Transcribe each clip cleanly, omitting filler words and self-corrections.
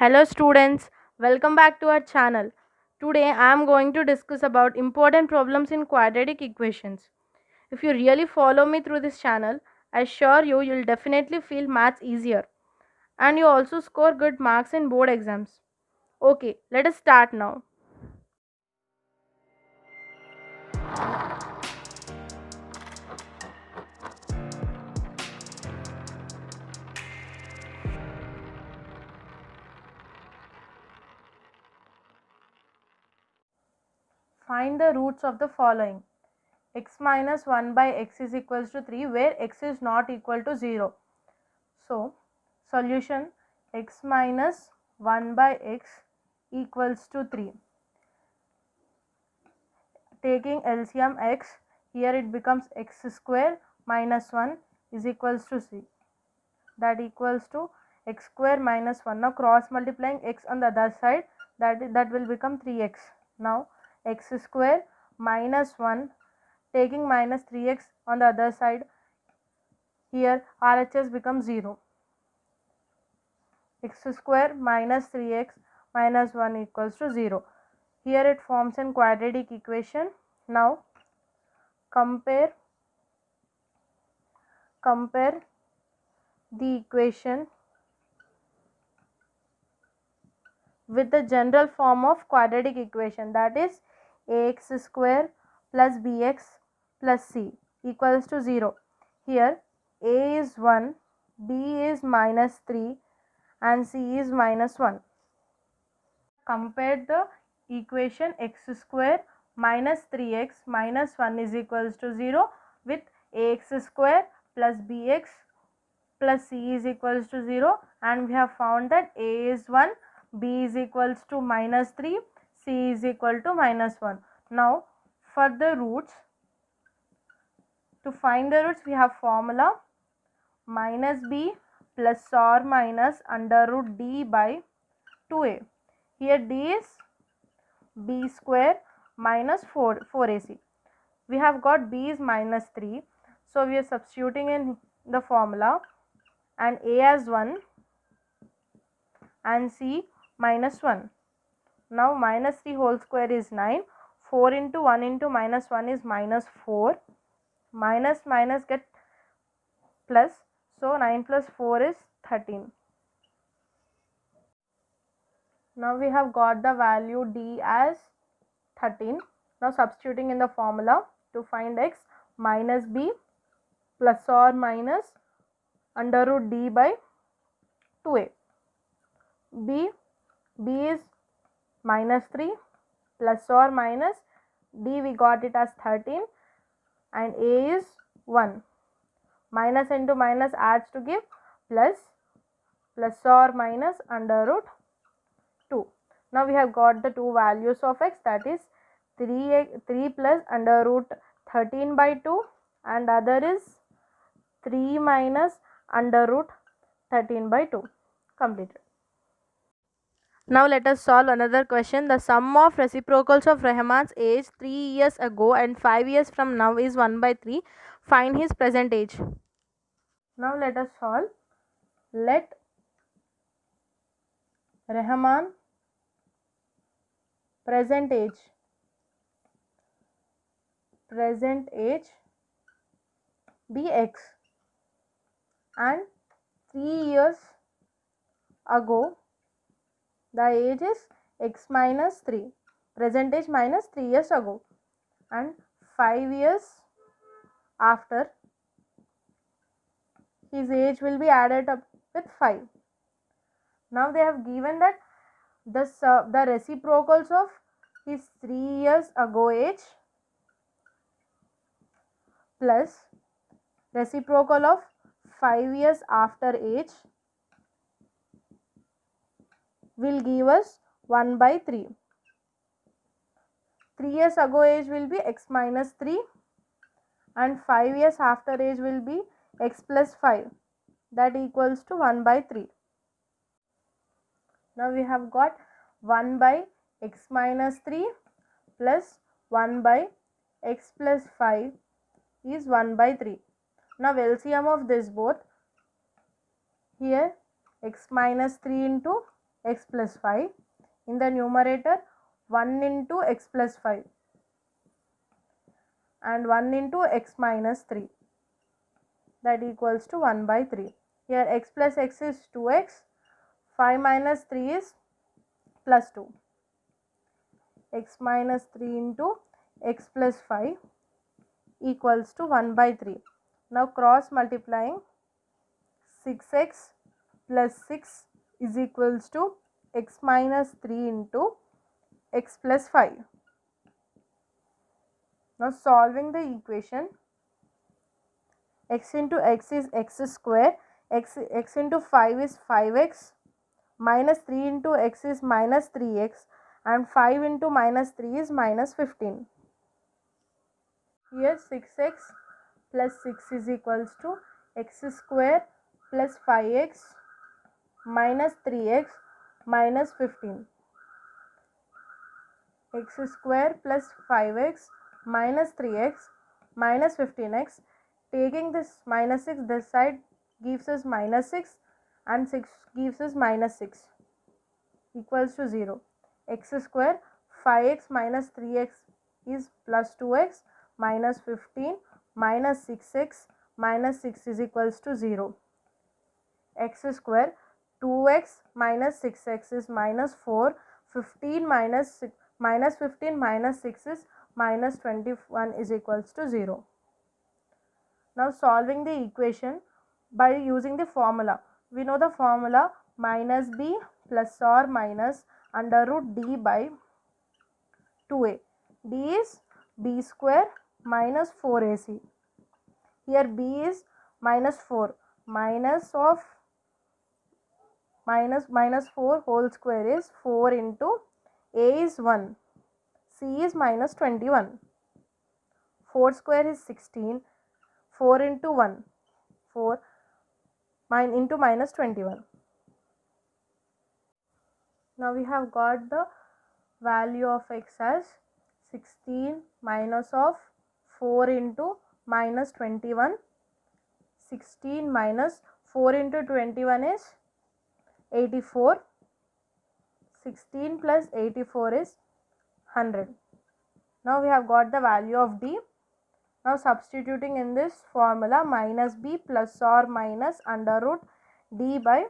Hello students, welcome back to our channel. Today I am going to discuss about important problems in quadratic equations. If you really follow me through this channel, I assure you you'll definitely feel maths easier and you also score good marks in board exams. Okay, let us start now. Find the roots of the following. X minus 1 by x is equals to 3 where x is not equal to 0. So, solution x minus 1 by x equals to 3. Taking LCM x, here it becomes x square minus 1 is equals to c. That equals to x square minus 1. Now cross multiplying x on the other side, that will become 3x. Now x square minus 1, taking minus 3x on the other side, here RHS becomes 0. X square minus 3x minus 1 equals to 0. Here it forms a quadratic equation. Now compare the equation with the general form of quadratic equation, that is ax square plus bx plus c equals to 0. Here a is 1, b is minus 3 and c is minus 1. Compare the equation x square minus 3x minus 1 is equals to 0 with ax square plus bx plus c is equals to 0, and we have found that a is 1, b is equals to minus 3, c is equal to minus 1. Now for the roots, to find the roots we have formula minus b plus or minus under root d by 2a. Here d is b square minus 4ac. We have got b is minus 3, so we are substituting in the formula, and a as 1 and c minus 1. Now minus 3 whole square is 9, 4 into 1 into minus 1 is minus 4, minus minus get plus, so 9 plus 4 is 13. Now we have got the value d as 13. Now substituting in the formula to find x, minus b plus or minus under root d by 2a. b is minus 3 plus or minus d, we got it as 13, and a is 1. Minus into minus adds to give plus, plus or minus under root 2. Now we have got the two values of x, that is 3 plus under root 13 by 2 and other is 3 minus under root 13 by 2. Completed. Now let us solve another question. The sum of reciprocals of Rahman's age 3 years ago and 5 years from now is 1 by 3. Find his present age. Now let us solve. Let Rahman present age be x, and 3 years ago the age is x minus 3, present age minus 3 years ago, and 5 years after his age will be added up with 5. Now they have given that the reciprocals of his 3 years ago age plus reciprocal of 5 years after age will give us 1 by 3. 3 years ago age will be x minus 3 and 5 years after age will be x plus 5, that equals to 1 by 3. Now we have got 1 by x minus 3 plus 1 by x plus 5 is 1 by 3. Now LCM of this both, here x minus 3 into x plus 5. In the numerator 1 into x plus 5 and 1 into x minus 3, that equals to 1 by 3. Here x plus x is 2x, 5 minus 3 is plus 2. X minus 3 into x plus 5 equals to 1 by 3. Now cross multiplying, 6x plus 6 is equals to x minus 3 into x plus 5. Now solving the equation, x into x is x square, x into 5 is 5x, minus 3 into x is minus 3x, and 5 into minus 3 is minus 15. Here 6x plus 6 is equals to x square plus 5x minus 3x minus 15. X square plus 5x minus 3x minus 15x. Taking this minus 6 this side gives us minus 6 and 6 gives us minus 6 equals to 0. X square 5x minus 3x is plus 2x minus 15 minus 6x minus 6 is equals to 0. X square 2x minus 6x is minus 4, 15 minus 6, minus 15 minus 6 is minus 21 is equals to 0. Now solving the equation by using the formula. We know the formula minus b plus or minus under root d by 2a. d is b square minus 4ac. Here b is minus 4, minus of minus 4 whole square is 4 into a is 1, c is minus 21. 4 square is 16, 4 into 1, 4 into minus 21. Now we have got the value of x as 16 minus of 4 into minus 21. 16 minus 4 into 21 is 84. 16 plus 84 is 100. Now we have got the value of d. Now substituting in this formula, minus b plus or minus under root d by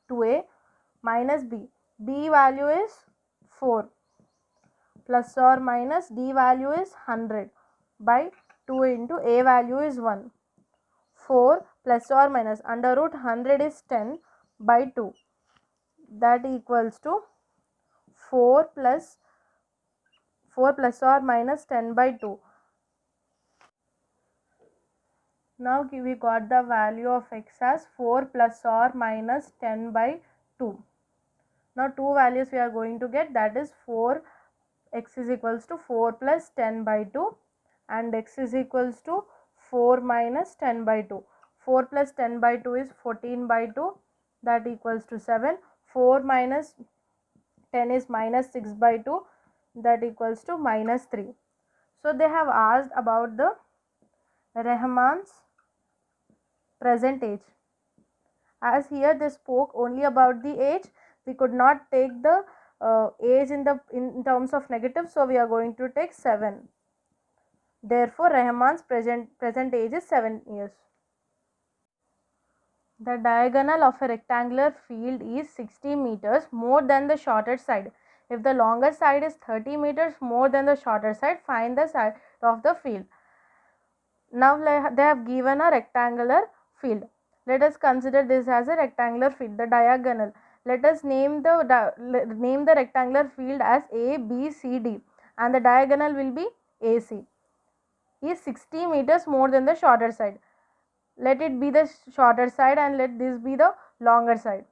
2a minus b. b value is 4 plus or minus d value is 100 by 2 into a value is 1. 4 plus or minus under root 100 is 10 by 2, that equals to 4 plus or minus 10 by 2. Now we got the value of x as 4 plus or minus 10 by 2. Now two values we are going to get, that is 4, x is equals to 4 plus 10 by 2 and x is equals to 4 minus 10 by 2. 4 plus 10 by 2 is 14 by 2, that equals to 7. 4 minus 10 is minus 6 by 2, that equals to minus 3. So they have asked about the Rahman's present age. As here they spoke only about the age, we could not take the age in terms of negative, so we are going to take 7. Therefore Rahman's present age is 7 years. The diagonal of a rectangular field is 60 meters more than the shorter side. If the longer side is 30 meters more than the shorter side, find the side of the field. Now they have given a rectangular field. Let us consider this as a rectangular field, the diagonal. Let us name the rectangular field as A, B, C, D, and the diagonal will be AC. Is 60 meters more than the shorter side. Let it be the shorter side and let this be the longer side.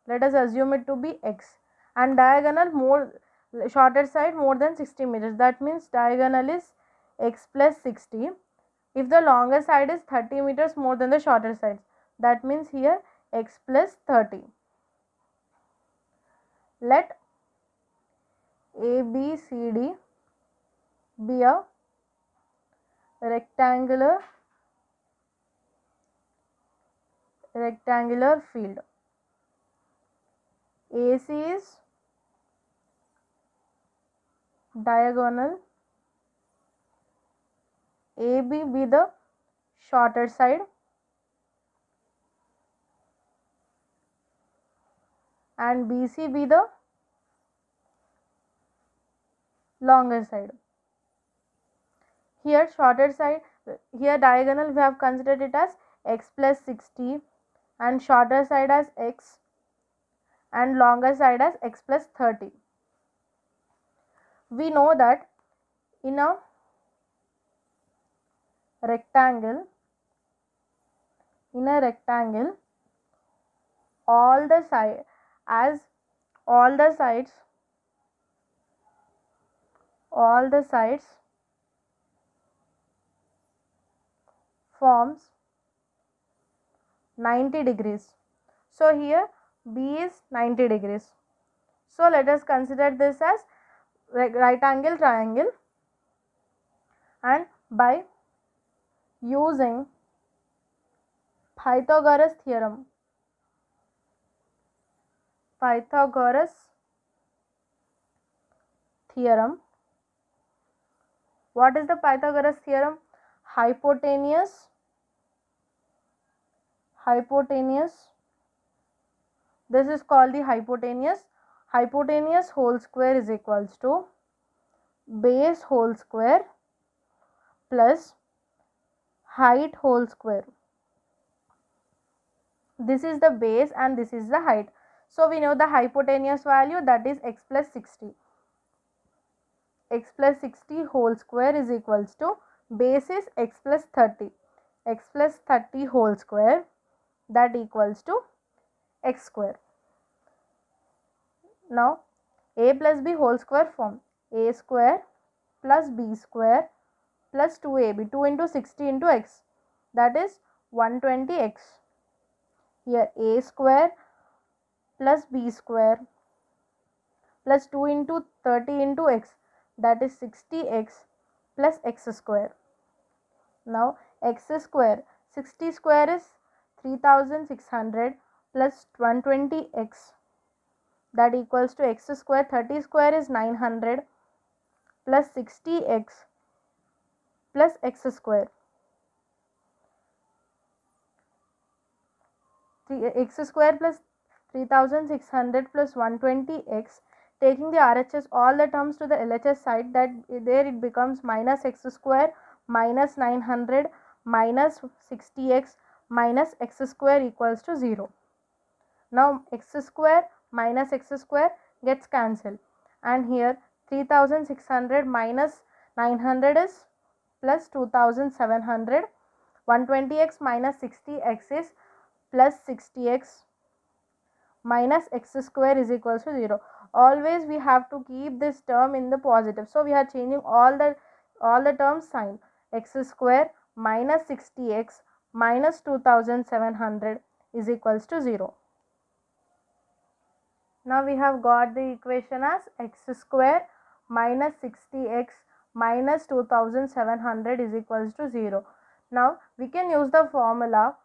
Let us assume it to be x, and diagonal shorter side more than 60 meters. That means diagonal is x plus 60. If the longer side is 30 meters more than the shorter side, that means here x plus 30. Let ABCD be a rectangular field. AC is diagonal, AB be the shorter side and BC be the longer side. Here shorter side, here diagonal we have considered it as x plus 60 and shorter side as x and longer side as x plus 30. We know that in a rectangle, all the side as all the sides forms 90 degrees. So here B is 90 degrees. So let us consider this as right angle triangle, and by using Pythagoras theorem, what is the Pythagoras theorem? Hypotenuse, this is called the hypotenuse whole square is equals to base whole square plus height whole square. This is the base and this is the height. So we know the hypotenuse value, that is x plus 60. X plus 60 whole square is equals to base is x plus 30. X plus 30 whole square, that equals to x square. Now a plus b whole square form a square plus b square plus 2ab, 2 into 60 into x, that is 120x. Here a square plus b square plus 2 into 30 into x, that is 60x plus x square. Now x square, 60 square is 3600 plus 120x, that equals to x square. 30 square is 900 plus 60x plus x square. X square plus 3600 plus 120x, taking the RHS all the terms to the LHS side, that there it becomes minus x square minus 900 minus 60x minus x square equals to 0. Now x square minus x square gets cancelled, and here 3600 minus 900 is plus 2700, 120x minus 60x is plus 60x minus x square is equals to 0. Always we have to keep this term in the positive. So we are changing all the terms sign. X square minus 60x minus 2700 is equals to 0. Now we have got the equation as x square minus 60x minus 2700 is equals to 0. Now we can use the formula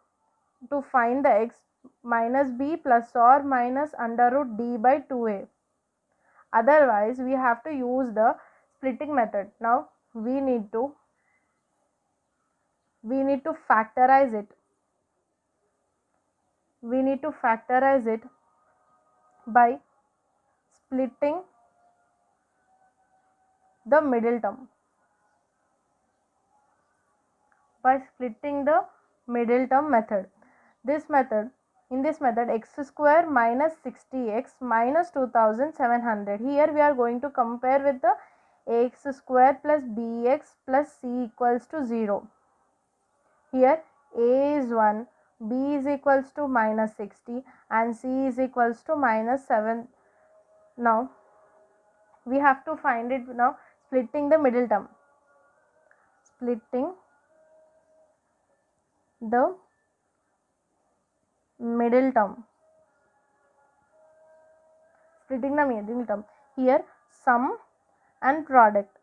to find the x, minus b plus or minus under root d by 2a. Otherwise we have to use the splitting method. Now we need to factorize it. We need to factorize it by splitting the middle term. By splitting the middle term method. In this method x square minus 60x minus 2700. Here we are going to compare with the ax square plus bx plus c equals to 0. Here a is 1, b is equals to minus 60 and c is equals to minus 7. Now we have to find it now splitting the middle term. Splitting the middle term. Here sum and product.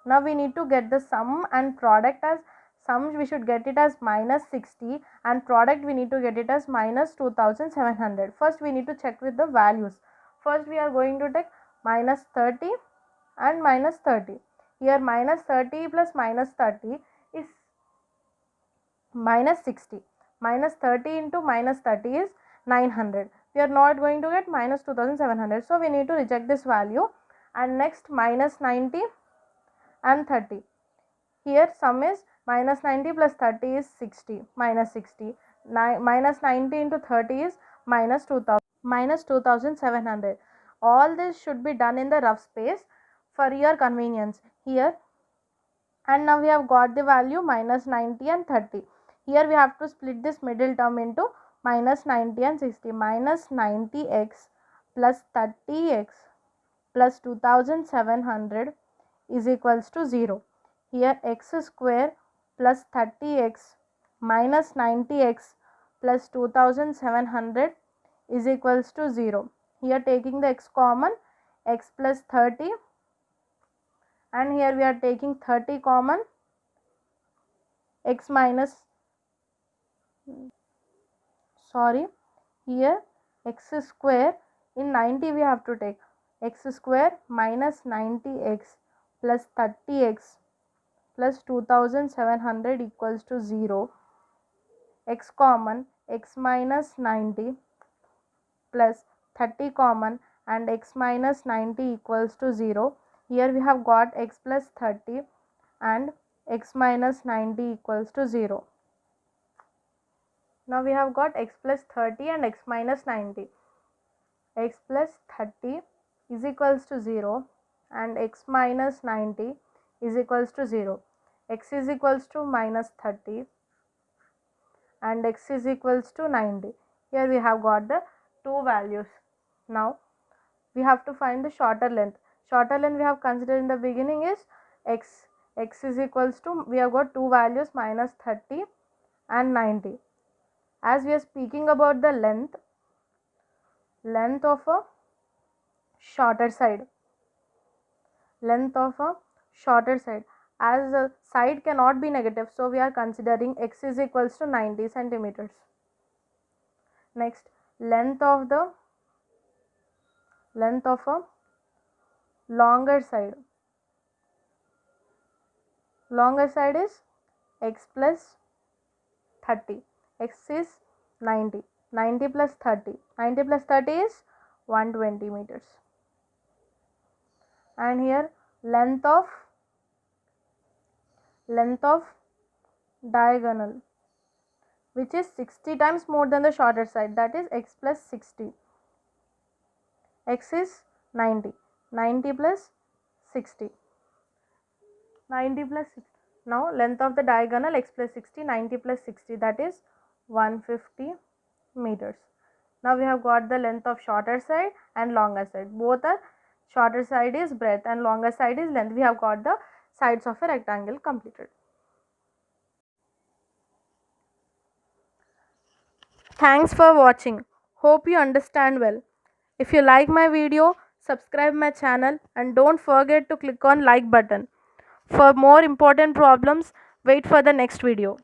Now we need to get the sum and product as sum we should get it as minus 60 and product we need to get it as minus 2700. First we need to check with the values. First we are going to take minus 30 and minus 30. Here minus 30 plus minus 30 is minus 60. Minus 30 into minus 30 is 900. We are not going to get minus 2700. So we need to reject this value. And next minus 90 and 30. Here sum is minus 90 plus 30 is 60, minus 60. Minus 90 into 30 is minus 2000, minus 2700. All this should be done in the rough space for your convenience here. And now we have got the value minus 90 and 30. Here we have to split this middle term into minus 90 and 60. Minus 90x plus 30x plus 2700 is equals to 0. Here x square plus 30x minus 90x plus 2700 is equals to 0. Here taking the x common, x plus 30, and here we are taking 30 common, x minus, here x square, in 90 we have to take x square minus 90x plus 30x plus 2700 equals to 0. X common, x minus 90 plus 30 common and x minus 90 equals to 0. Here we have got x plus 30 and x minus 90 equals to 0. Now we have got x plus 30 and x minus 90. X plus 30 is equals to 0 and x minus 90 is equals to 0. X is equals to minus 30 and x is equals to 90. Here we have got the two values. Now we have to find the shorter length. Shorter length we have considered in the beginning is x. X is equals to, we have got two values minus 30 and 90. As we are speaking about the length of a shorter side, as the side cannot be negative, so we are considering x is equals to 90 centimeters. Next, length of a longer side. Longer side is x plus 30. X is 90. 90 plus 30. 90 plus 30 is 120 meters. And here length of diagonal, which is 60 times more than the shorter side, that is x plus 60. X is 90. 90 plus 60. 90 plus 60. Now length of the diagonal x plus 60, 90 plus 60, that is 150 meters. Now we have got the length of shorter side and longer side. Both are, shorter side is breadth and longer side is length. We have got the sides of a rectangle completed. Thanks for watching. Hope you understand well. If you like my video, subscribe my channel and don't forget to click on like button. For more important problems, wait for the next video.